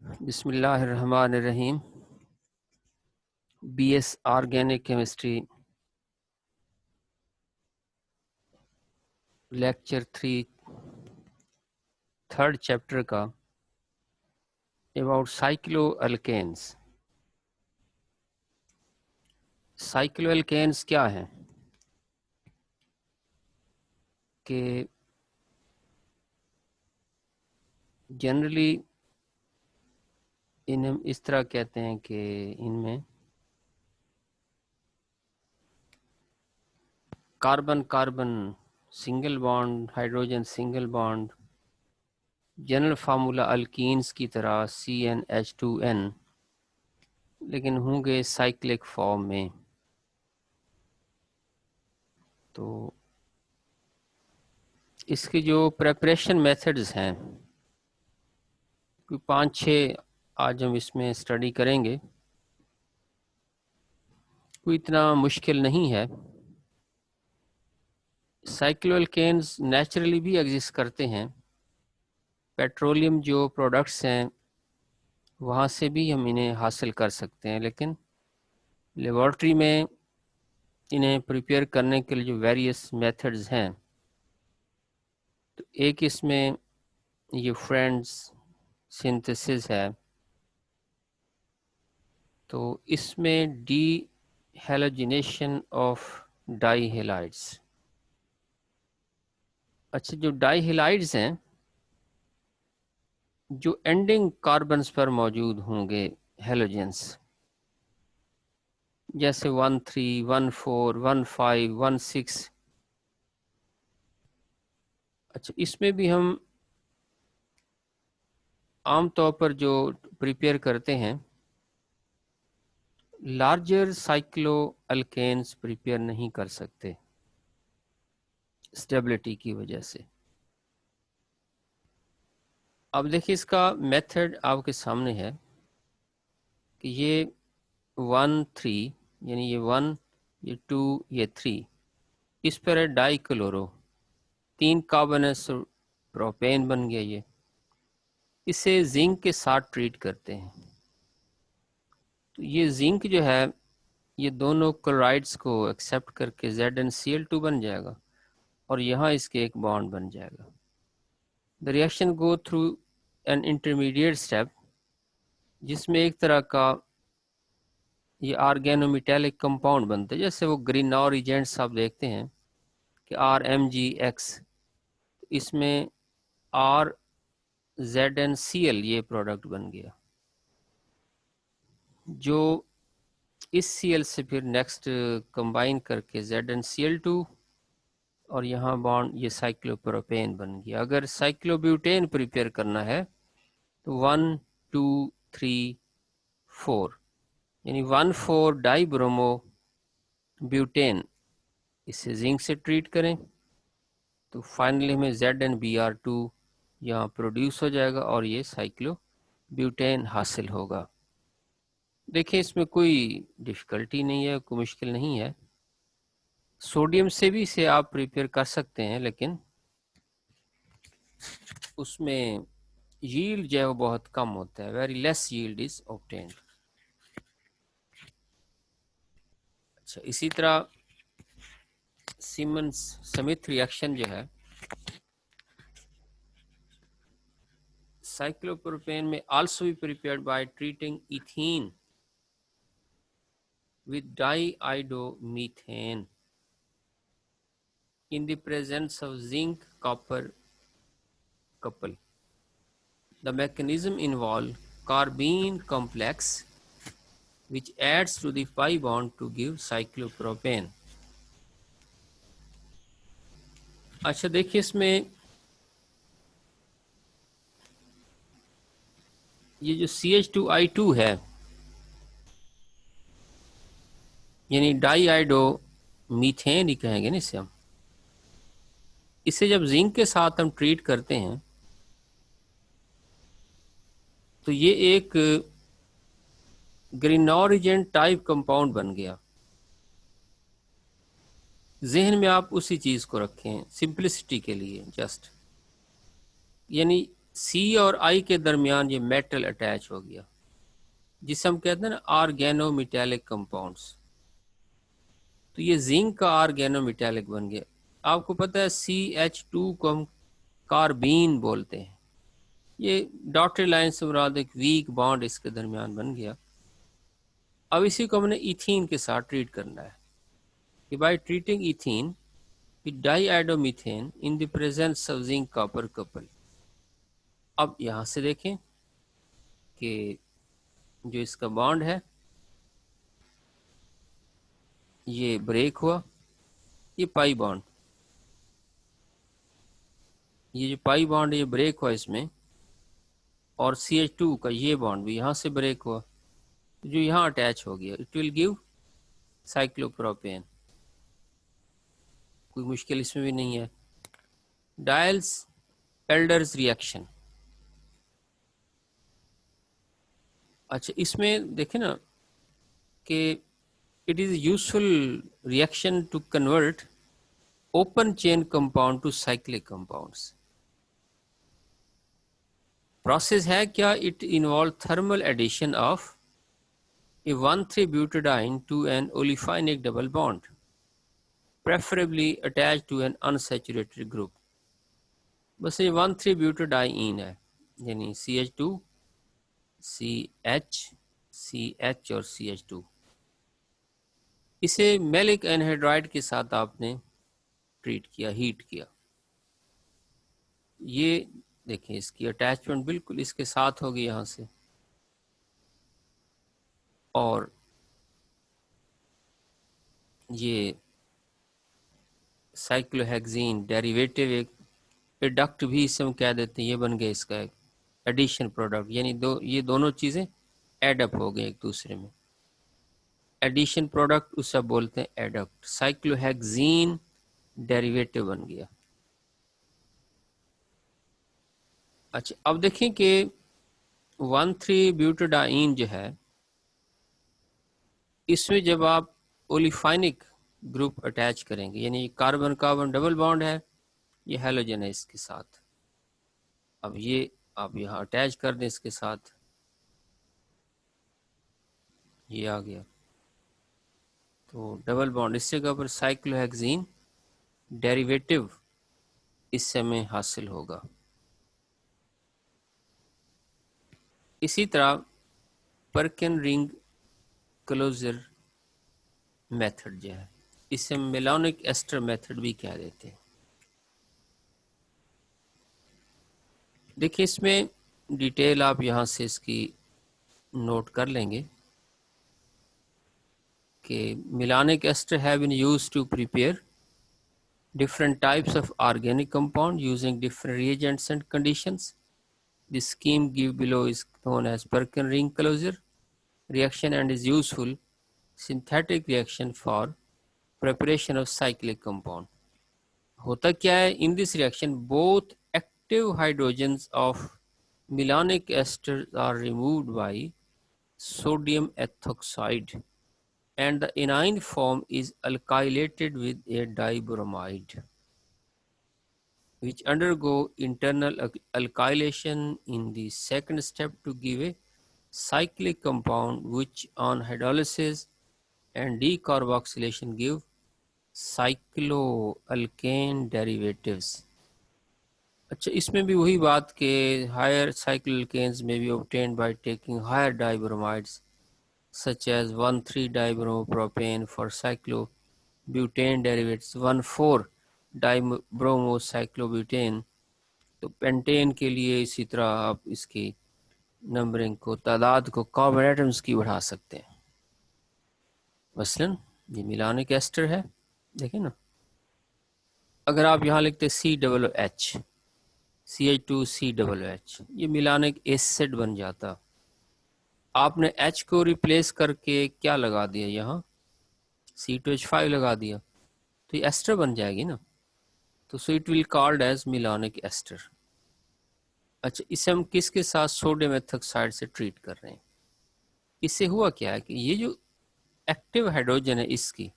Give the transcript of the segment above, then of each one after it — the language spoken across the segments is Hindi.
बिस्मिल्लाहिर्रहमानिर्रहीम। BS organic chemistry lecture 3 third chapter का अबाउट साइक्लोअल्केन्स। साइक्लोअल्केन्स क्या हैं कि जनरली इन्हें इस तरह कहते हैं कि इनमें carbon carbon single bond, hydrogen single bond, general formula alkenes की तरह CnH2n, लेकिन होंगे साइक्लिक फॉर्म में। तो इसके जो प्रेपरेशन मेथड्स हैं कोई 5-6 आज हम इसमें स्टडी करेंगे। कोई इतना मुश्किल नहीं है। साइक्लोअल्केन्स नेचुरली भी एग्जिस्ट करते हैं। पेट्रोलियम जो प्रोडक्ट्स हैं वहाँ से भी हम इन्हें हासिल कर सकते हैं, लेकिन लेबॉर्ट्री में इन्हें प्रिपेयर करने के लिए जो वेरियस मेथड्स हैं, तो एक इसमें ये फ्रेंड्स सिंथेसिस है। तो इसमें dehalogenation of dihalides. अच्छा, जो डाई हेलाइड्स हैं जो एंडिंग कार्बन्स पर मौजूद होंगे हेलोजेंस, जैसे 13, 14, 15, 16। अच्छा, इसमें भी हम आमतौर पर जो प्रिपेयर करते हैं लार्जर साइक्लो अल्केन्स प्रिपेयर नहीं कर सकते स्टेबिलिटी की वजह से। अब देखिए इसका मेथड आपके सामने है कि ये 1, 3, यानी ये 1, ये 2, ये 3, इस पर है डाई क्लोरो, 3 कार्बनस प्रोपेन बन गया। ये इसे जिंक के साथ ट्रीट करते हैं। तो ये जिंक जो है ये दोनों क्लोराइड्स को एक्सेप्ट करके ZnCl2 बन जाएगा और यहाँ इसके एक बॉन्ड बन जाएगा। The reaction go through an intermediate step, जिसमें एक तरह का ये ऑर्गेनोमेटेलिक कंपाउंड बनता है, जैसे वो ग्रीनॉर एजेंट्स आप देखते हैं कि RMgX, इसमें RZnCl ये प्रोडक्ट बन गया, जो इस Cl से फिर नेक्स्ट कंबाइन करके ZnCl2 और यहाँ बॉन्ड ये साइक्लोप्रोपेन बन गया। अगर साइक्लोब्यूटेन प्रिपेयर करना है तो 1, 2, 3, 4, यानी 1,4 डाई ब्रोमो ब्यूटेन, इसे जिंक से ट्रीट करें तो फाइनली हमें ZnBr2 यहाँ प्रोड्यूस हो जाएगा और ये साइक्लोब्यूटेन हासिल होगा। देखिए इसमें कोई डिफ़िकल्टी नहीं है, कोई मुश्किल नहीं है। सोडियम से भी इसे आप प्रिपेयर कर सकते हैं, लेकिन उसमें यील्ड जो है वो बहुत कम होता है, very less yield is obtained. अच्छा, इसी तरह सिमन्स स्मिथ रिएक्शन जो है साइक्लोप्रोपेन में also be prepared by treating ethene with diiodomethane in the presence of zinc copper couple. The mechanism involves carbene complex which adds to the pi bond to give cyclopropane. अच्छा, देखिए इसमें ये जो CH2I2 है, यानी डाईआइडो मीथेन ही कहेंगे ना इसे हम, इसे जब जिंक के साथ हम ट्रीट करते हैं तो ये एक ग्रीनॉर एजेंट टाइप कंपाउंड बन गया। जहन में आप उसी चीज को रखें सिंपलिसिटी के लिए जस्ट, यानी C और I के दरमियान ये मेटल अटैच हो गया, जिसे हम कहते हैं ना ऑर्गेनोमेटेलिक कंपाउंड्स। तो ये जिंक का ऑर्गेनोमेटेलिक बन गया। आपको पता है CH2 को हम कार्बीन बोलते हैं। ये डॉटेड लाइन से मुराद एक वीक बॉन्ड इसके दरमियान बन गया। अब इसी को हमने इथीन के साथ ट्रीट करना है कि by treating ethene with diiodomethane in the presence of zinc copper couple. अब यहां से देखें कि जो इसका बॉन्ड है ये ब्रेक हुआ, ये पाई बॉन्ड, ये जो पाई बॉन्ड ये ब्रेक हुआ इसमें, और CH2 का ये बॉन्ड भी यहाँ से ब्रेक हुआ, जो यहाँ अटैच हो गया, इट विल गिव साइक्लोप्रोपेन। कोई मुश्किल इसमें भी नहीं है। Diels Alder's reaction. अच्छा, इसमें देखें ना कि it is useful reaction to convert open chain compound to cyclic compounds. Process है क्या? It involve thermal addition of a 1,3-butadiene to an olefinic double bond, preferably attached to an unsaturated group। बस ये 1,3-butadiene है, यानी CH2 CH CH और CH2। इसे मैलिक एनहाइड्राइड के साथ आपने ट्रीट किया, हीट किया। ये देखें इसकी अटैचमेंट बिल्कुल इसके साथ होगी यहाँ से, और ये साइक्लोहेक्सीन डेरिवेटिव एक एडक्ट भी इसे हम कह देते हैं, ये बन गया इसका एक एडिशन प्रोडक्ट, यानी ये दोनों चीज़ें एडअप हो गए एक दूसरे में। एडिशन प्रोडक्ट उसे बोलते हैं एडक्ट। साइक्लोहेक्सीन डेरिवेटिव बन गया। अच्छा, अब देखें कि 1,3-ब्यूटाडाइन जो है, इसमें जब आप ओलिफाइनिक ग्रुप अटैच करेंगे, यानी कार्बन कार्बन डबल बॉन्ड है, ये हेलोजन है इसके साथ। अब ये आप यहाँ अटैच कर दें इसके साथ, ये आ गया, तो डबल बॉन्ड इससे के ऊपर साइक्लोहेक्सीन डेरिवेटिव इससे हमें हासिल होगा। इसी तरह परकिन रिंग क्लोजर मेथड जो है, इसे मेलानिक एस्टर मेथड भी कह देते हैं। देखिए इसमें डिटेल आप यहाँ से इसकी नोट कर लेंगे कि malonic ester have been used to prepare different types of organic compound using different reagents and conditions. The scheme given below is known as Perkin ring closure reaction and is useful synthetic reaction for preparation of cyclic compound. होता क्या है? In this reaction, both active hydrogens of melanic esters are removed by sodium ethoxide, and the anion form is alkylated with a dibromide, which undergo internal alkylation in the second step to give a cyclic compound, which on hydrolysis and decarboxylation give cycloalkane derivatives. अच्छा, इसमें भी वही बात कि higher cycloalkanes may be obtained by taking higher dibromides such as 1,3-dibromopropane for cyclobutane derivatives, 1,4-dibromocyclobutane। तो पेंटेन के लिए इसी तरह आप इसकी नंबरिंग को, तादाद को कार्बन एटम्स की बढ़ा सकते हैं। मसलन ये मिलानिक एस्टर है, देखें ना, अगर आप यहाँ लिखते COOH CH2COOH, ये मिलानिक एसिड बन जाता। आपने H को रिप्लेस करके क्या लगा दिया, यहाँ C2H5 लगा दिया, तो ये एस्टर बन जाएगी ना, तो so it will called as malonic ester. अच्छा, इसे हम किसके साथ? सोडियम एथोक्साइड से ट्रीट कर रहे हैं। इससे हुआ क्या है कि ये जो एक्टिव हाइड्रोजन है इसकी,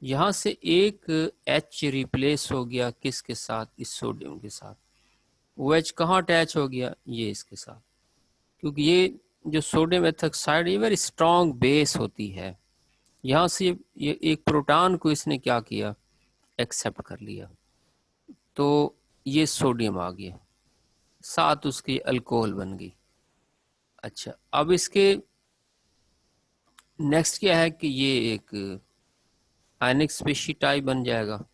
यहाँ से एक H रिप्लेस हो गया किसके साथ? इस सोडियम के साथ। OH कहाँ अटैच हो गया, ये इसके साथ, क्योंकि ये जो सोडियम एथोक्साइड ये वेरी स्ट्रॉन्ग बेस होती है, यहाँ से ये एक प्रोटॉन को इसने क्या किया, एक्सेप्ट कर लिया, तो ये सोडियम आ गया, साथ उसकी अल्कोहल बन गई। अच्छा, अब इसके नेक्स्ट क्या है कि ये एक आयनिक स्पेशी टाइप बन जाएगा,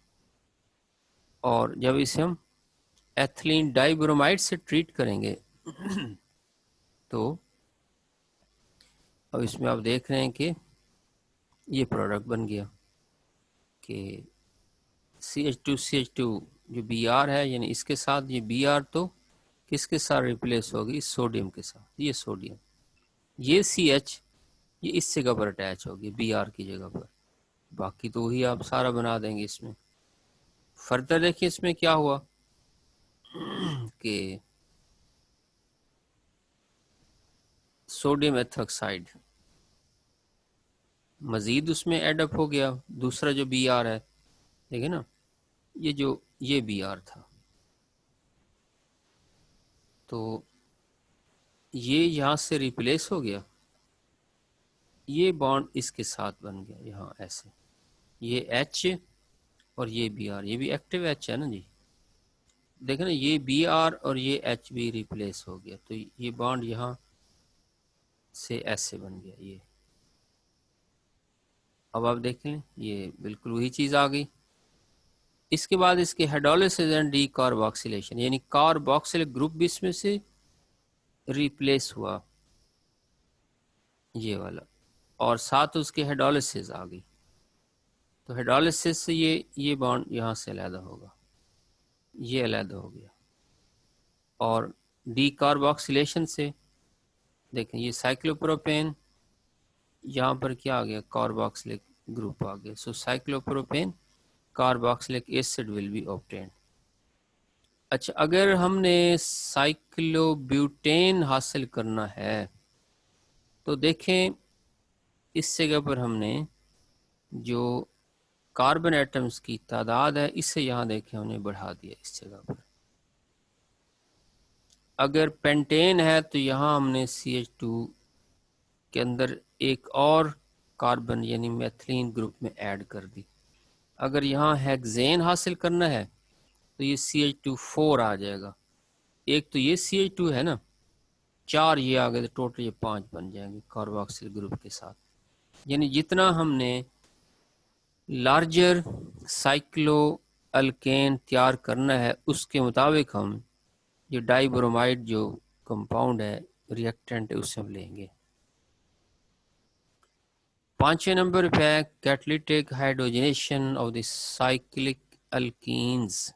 और जब इसे हम एथिलीन डाइब्रोमाइड से ट्रीट करेंगे तो अब इसमें आप देख रहे हैं कि ये प्रोडक्ट बन गया कि CH2 जो Br है, यानी इसके साथ ये Br तो किसके साथ रिप्लेस होगी, सोडियम के साथ, ये सोडियम, ये CH ये इस जगह पर अटैच होगी Br की जगह पर, बाकी तो वही आप सारा बना देंगे इसमें। फर्दर देखिए इसमें क्या हुआ कि सोडियम एथोक्साइड मजीद उसमें एडअप हो गया, दूसरा जो Br है, देखिए ना, ये Br था, तो ये यहाँ से रिप्लेस हो गया, ये बॉन्ड इसके साथ बन गया यहाँ ऐसे, ये H और ये Br, ये भी एक्टिव H है ना जी, देखें ना, ये Br और ये H भी रिप्लेस हो गया, तो ये बॉन्ड यहाँ से ऐसे बन गया ये। अब आप देखें ये बिल्कुल वही चीज़ आ गई। इसके बाद इसके हाइड्रोलिसिस एंड डी कार्बोक्सिलेशन, यानी कार्बोक्सिलिक ग्रुप भी इसमें से रिप्लेस हुआ, ये वाला, और साथ उसके हाइड्रोलिसिस आ गई, तो हाइड्रोलिसिस से ये बॉन्ड यहाँ से अलग होगा, ये अलग हो गया, और डी कार्बोक्सिलेशन से देखें ये साइक्लोप्रोपेन, यहाँ पर क्या आ गया, कार्बोक्सिलिक ग्रुप आ गया, so cyclopropane carboxylic acid will be obtained. अच्छा, अगर हमने साइक्लोब्यूटेन हासिल करना है तो देखें इस जगह पर हमने जो कार्बन एटम्स की तादाद है इसे यहाँ देखें हमने बढ़ा दिया इस जगह पर। अगर पेंटेन है तो यहाँ हमने CH2 के अंदर एक और कार्बन यानी मेथिलीन ग्रुप में ऐड कर दी। अगर यहाँ हेक्सेन हासिल करना है तो ये CH2 4 आ जाएगा, एक तो ये CH2 है ना, 4 ये आ गए तो टोटल ये 5 बन जाएंगे कार्बोक्सिल ग्रुप के साथ। यानी जितना हमने लार्जर साइक्लो अल्केन तैयार करना है उसके मुताबिक हम ये डाइब्रोमाइड जो कंपाउंड है रिएक्टेंट है उससे हम लेंगे। 5वें नंबर पे है catalytic hydrogenation of the cyclic alkenes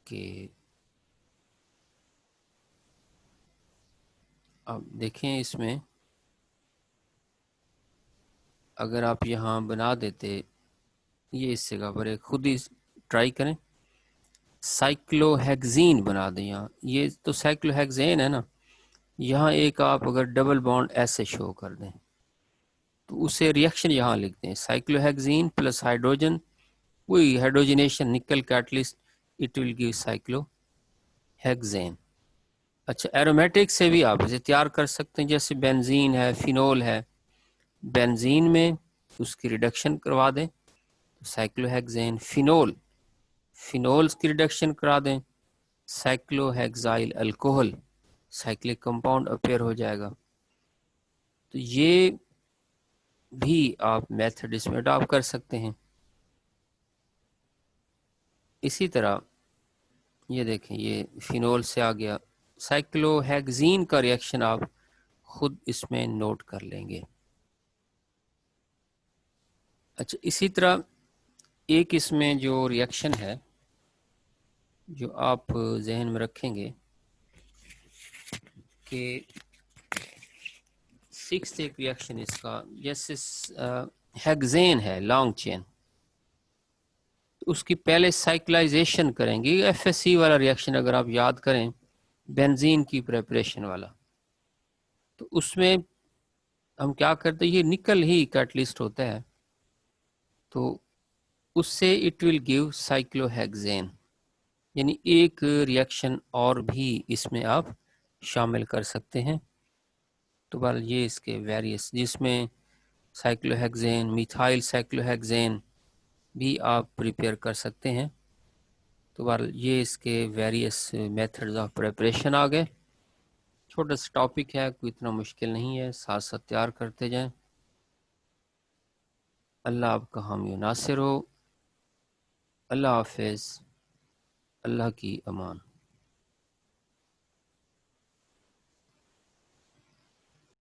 के। अब देखें इसमें अगर आप यहाँ बना देते ये इस जगह पर एक खुद ही ट्राई करें, साइक्लोहेक्सीन बना दें, यहाँ ये तो साइक्लोहेक्सेन है ना, यहाँ एक आप अगर डबल बॉन्ड ऐसे शो कर दें तो उसे रिएक्शन यहाँ लिख दें, साइक्लोहेक्सीन प्लस हाइड्रोजन, वही हाइड्रोजनेशन निकल catalyst, it will give cyclohexane. अच्छा, एरोमेटिक से भी आप इसे तैयार कर सकते हैं, जैसे बेंजीन है, फिनोल है, बेंजीन में उसकी रिडक्शन करवा दें तो साइक्लोहेक्सेन, फिनोल्स की रिडक्शन करा दें, cyclohexyl alcohol cyclic compound appear हो जाएगा। तो ये भी आप मेथड इसमें अडॉप्ट कर सकते हैं। इसी तरह ये देखें ये फिनोल से आ गया, साइक्लोहेक्सीन का रिएक्शन आप खुद इसमें नोट कर लेंगे। अच्छा, इसी तरह एक इसमें जो रिएक्शन है जो आप जहन में रखेंगे कि 6th एक रिएक्शन इसका, जैसे हेक्सेन है लॉन्ग चेन, उसकी पहले साइक्लाइजेशन करेंगे, FSC वाला रिएक्शन अगर आप याद करें बेंजीन की प्रेपरेशन वाला, तो उसमें हम क्या करते हैं, ये निकल ही कैटलिस्ट होता है, तो उससे इट विल गिव साइक्लोहेक्सेन। यानी एक रिएक्शन और भी इसमें आप शामिल कर सकते हैं। तो बहरहाल ये इसके वेरियस, जिसमें साइक्लोहेक्सेन, मिथाइल साइक्लोहेक्सेन भी आप प्रिपेयर कर सकते हैं। तो बहरहाल ये इसके वेरियस मेथड्स ऑफ प्रिपरेशन आ गए। छोटा सा टॉपिक है, कोई इतना मुश्किल नहीं है, साथ साथ तैयार करते जाएं। अल्लाह आपका हामी नासिर हो। अल्लाह हाफिज़। अल्लाह की अमान।